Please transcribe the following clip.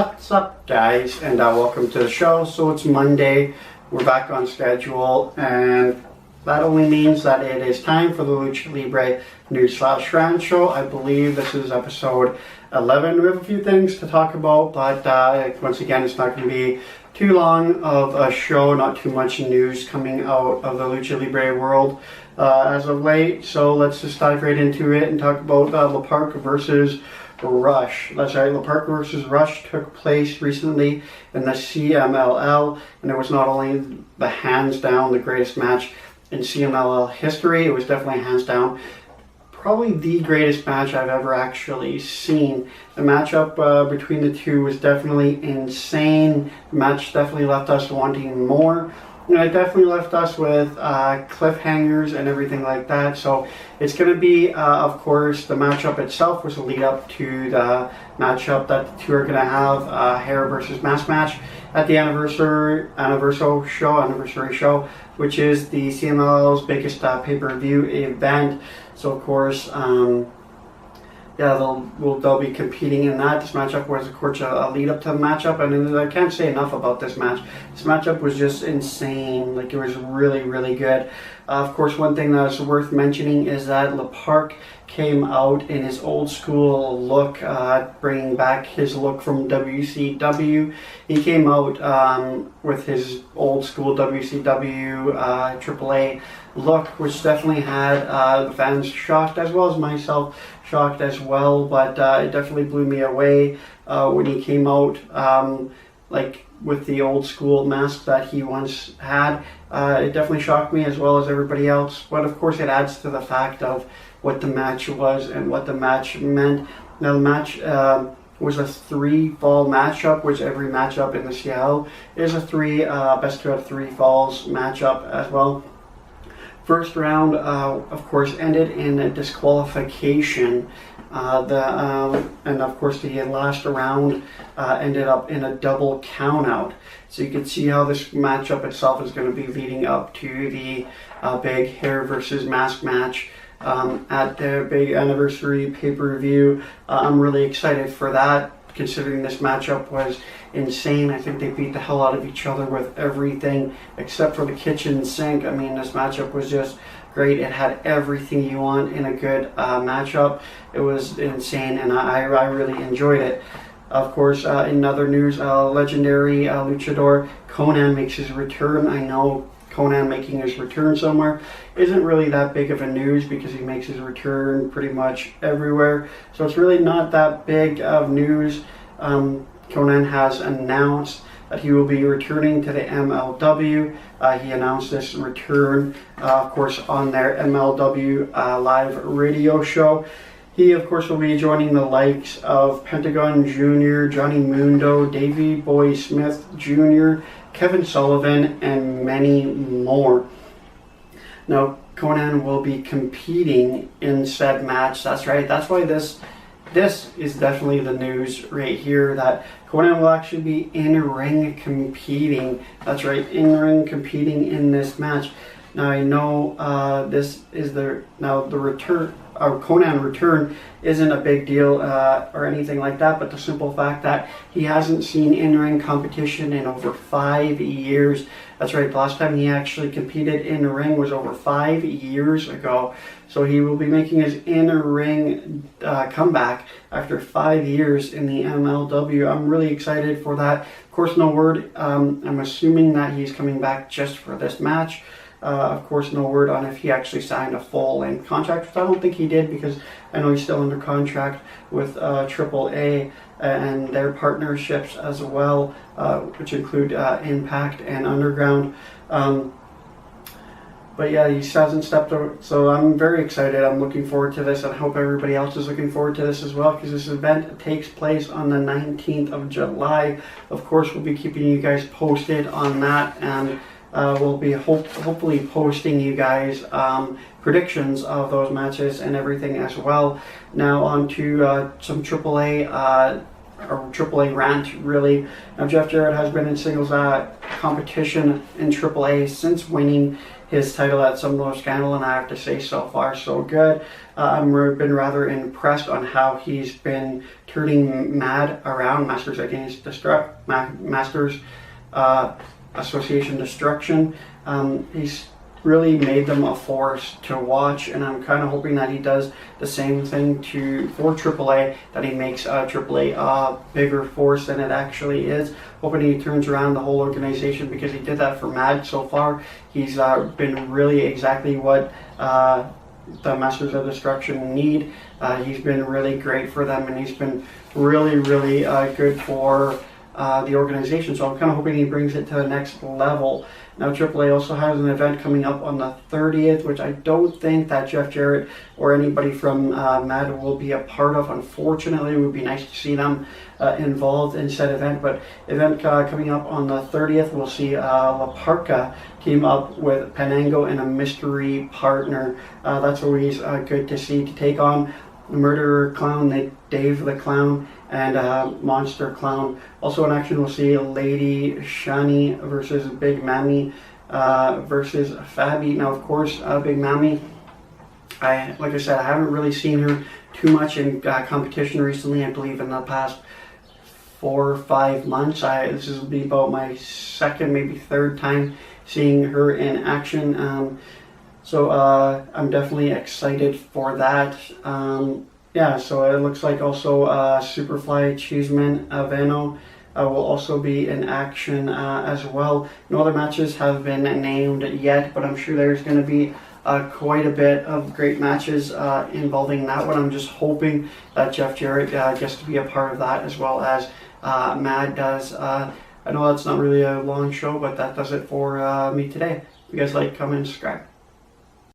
What's up, guys, and welcome to the show. So it's Monday, we're back on schedule, and that only means that it is time for the Lucha Libre news/rant show. I believe this is episode 11. We have a few things to talk about, but once again, it's not going to be too long of a show, not too much news coming out of the Lucha Libre world as of late. So let's just dive right into it and talk about La.Park versus Rush. That's right, La.Park versus Rush took place recently in the CMLL, and it was not only the hands down the greatest match in CMLL history, it was definitely hands down probably the greatest match I've ever actually seen. The matchup between the two was definitely insane. The match definitely left us wanting more. And it definitely left us with cliffhangers and everything like that. So it's going to be, of course, the matchup itself was a lead up to the matchup that the two are going to have, hair versus mask match at the anniversary show, which is the CMLL's biggest pay-per-view event. So of course, they'll be competing in that. This matchup was, of course, a lead up to the matchup, and I can't say enough about this match. This matchup was just insane. Like, it was really, really good. Of course, one thing that is worth mentioning is that La.Park came out in his old school look, bringing back his look from WCW. He came out with his old school WCW AAA look, which definitely had the fans shocked, as well as myself shocked as well, but it definitely blew me away when he came out like with the old school mask that he once had. It definitely shocked me as well as everybody else, but of course it adds to the fact of what the match was and what the match meant. Now, the match was a 3-fall matchup, which every matchup in the CL is a best 2 out of 3 falls matchup as well. First round, of course, ended in a disqualification. And of course, the last round ended up in a double countout. So you can see how this matchup itself is going to be leading up to the big hair versus mask match at their big anniversary pay-per-view. I'm really excited for that, considering this matchup was insane. I think they beat the hell out of each other with everything except for the kitchen sink. I mean, this matchup was just great. It had everything you want in a good matchup. It was insane, and I really enjoyed it. Of course, in other news, legendary luchador Conan makes his return. I know Conan making his return somewhere isn't really that big of a news because he makes his return pretty much everywhere. So it's really not that big of news. Conan has announced that he will be returning to the MLW. He announced this return, of course, on their MLW live radio show. He, of course, will be joining the likes of Pentagon Jr., Johnny Mundo, Davey Boy Smith Jr., Kevin Sullivan, and many more. Now, Conan will be competing in said match. That's right. That's why this is definitely the news right here, that Conan will actually be in-ring competing. That's right, in-ring competing in this match. Now, I know this is the return. Conan return isn't a big deal or anything like that, but the simple fact that he hasn't seen in-ring competition in over 5 years. That's right, the last time he actually competed in the ring was over 5 years ago. So he will be making his in-ring comeback after 5 years in the MLW. I'm really excited for that. Of course, no word. I'm assuming that he's coming back just for this match. Of course, no word on if he actually signed a full-length contract, which I don't think he did, because I know he's still under contract with AAA and their partnerships as well, which include Impact and Underground. But yeah, he hasn't stepped over, so I'm very excited. I'm looking forward to this, and I hope everybody else is looking forward to this as well, because this event takes place on the 19th of July. Of course, we'll be keeping you guys posted on that, and we'll be hopefully posting you guys predictions of those matches and everything as well. Now on to some AAA rant, really. Now, Jeff Jarrett has been in singles competition in AAA since winning his title at some low scandal, and I have to say so far so good. I've been rather impressed on how he's been turning M.A.D around, Masters Association Destruction. He's really made them a force to watch, and I'm kind of hoping that he does the same thing for AAA, that he makes AAA a bigger force than it actually is. Hoping he turns around the whole organization, because he did that for M.A.D so far. He's been really exactly what the Masters of Destruction need. He's been really great for them, and he's been really, really good for the organization. So I'm kind of hoping he brings it to the next level. Now, AAA also has an event coming up on the 30th, which I don't think that Jeff Jarrett or anybody from M.A.D will be a part of. Unfortunately, it would be nice to see them involved in said event. But event coming up on the 30th, we'll see La.Park team up with Penango and a mystery partner. That's always good to see, to take on the Murderer Clown, Dave the Clown, and Monster Clown. Also in action, we'll see Lady Shani versus Big Mammy versus Fabi. Now, of course, Big Mammy, like I said, I haven't really seen her too much in competition recently. I believe in the past 4 or 5 months. This will be about my second, maybe third time seeing her in action. So I'm definitely excited for that. Yeah, so it looks like also Superfly Cheeseman Aveno will also be in action as well. No other matches have been named yet, but I'm sure there's going to be quite a bit of great matches involving that one. I'm just hoping that Jeff Jarrett gets to be a part of that, as well as M.A.D does. I know that's not really a long show, but that does it for me today. If you guys like, comment, and subscribe.